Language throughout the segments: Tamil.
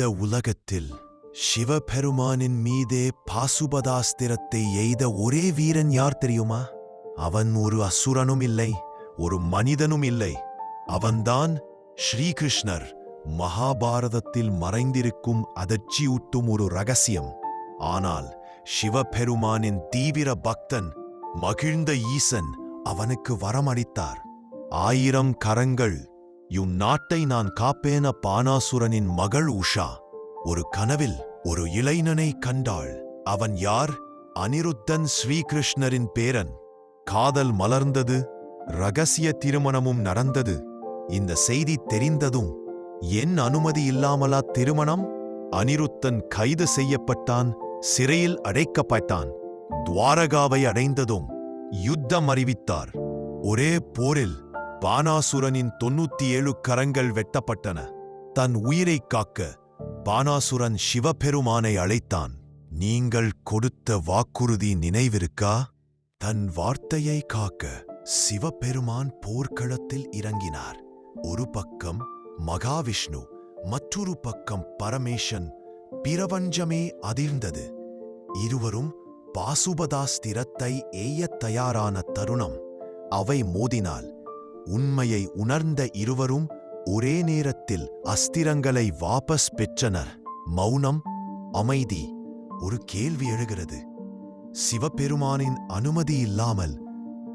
இந்த உலகத்தில் சிவபெருமானின் மீதே பாசுபதாஸ்திரத்தை எய்த ஒரே வீரன் யார் தெரியுமா? அவன் ஒரு அசுரனும் இல்லை, ஒரு மனிதனும் இல்லை. அவன்தான் ஸ்ரீகிருஷ்ணர். மகாபாரதத்தில் மறைந்திருக்கும் அதிர்ச்சியூட்டும் ஒரு ரகசியம். ஆனால் சிவபெருமானின் தீவிர பக்தன் மகிழ்ந்த ஈசன் அவனுக்கு வரமளித்தார். 1000 கரங்கள் நாட்டை நான் காப்பேன. பானாசுரனின் மகள் உஷா ஒரு கனவில் ஒரு இளைஞனை கண்டாள். அவன் யார்? அனிருத்தன், ஸ்ரீகிருஷ்ணரின் பேரன். காதல் மலர்ந்தது, ரகசிய திருமணமும் நடந்தது. இந்த செய்தி தெரிந்ததும், என் அனுமதி இல்லாமலா திருமணம்? அனிருத்தன் கைது செய்யப்பட்டான், சிறையில் அடைக்கப்பட்டான். துவாரகாவை அடைந்ததும் யுத்தம் அறிவித்தார். ஒரே போரில் பானாசுரனின் 97 கரங்கள் வெட்டப்பட்டன. தன் உயிரைக் காக்க பானாசுரன் சிவபெருமானை அழைத்தான். நீங்கள் கொடுத்த வாக்குறுதி நினைவிருக்கா? தன் வார்த்தையை காக்க சிவபெருமான் போர்க்களத்தில் இறங்கினார். ஒரு பக்கம் மகாவிஷ்ணு, மற்றொரு பக்கம் பரமேசன். பிரபஞ்சமே அதிர்ந்தது. இருவரும் பாசுபதாஸ்திரத்தை எய்யத் தயாரான தருணம். அவை மோதினால் உண்மையை உணர்ந்த இருவரும் ஒரே நேரத்தில் அஸ்திரங்களை வாபஸ் பெற்றனர். மௌனம், அமைதி. ஒரு கேள்வி எழுகிறது. சிவபெருமானின் அனுமதி இல்லாமல்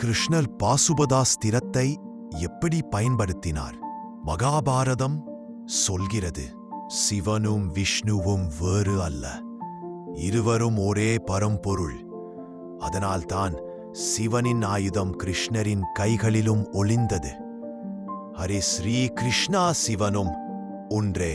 கிருஷ்ணர் பாசுபதாஸ்திரத்தை எப்படி பயன்படுத்தினார்? மகாபாரதம் சொல்கிறது, சிவனும் விஷ்ணுவும் வேறு அல்ல, இருவரும் ஒரே பரம்பொருள். அதனால்தான் சிவனின் ஆயுதம் கிருஷ்ணரின் கைகளிலும் ஒளிந்தது. ஹரே ஸ்ரீ கிருஷ்ணா, சிவனும் ஒன்றே.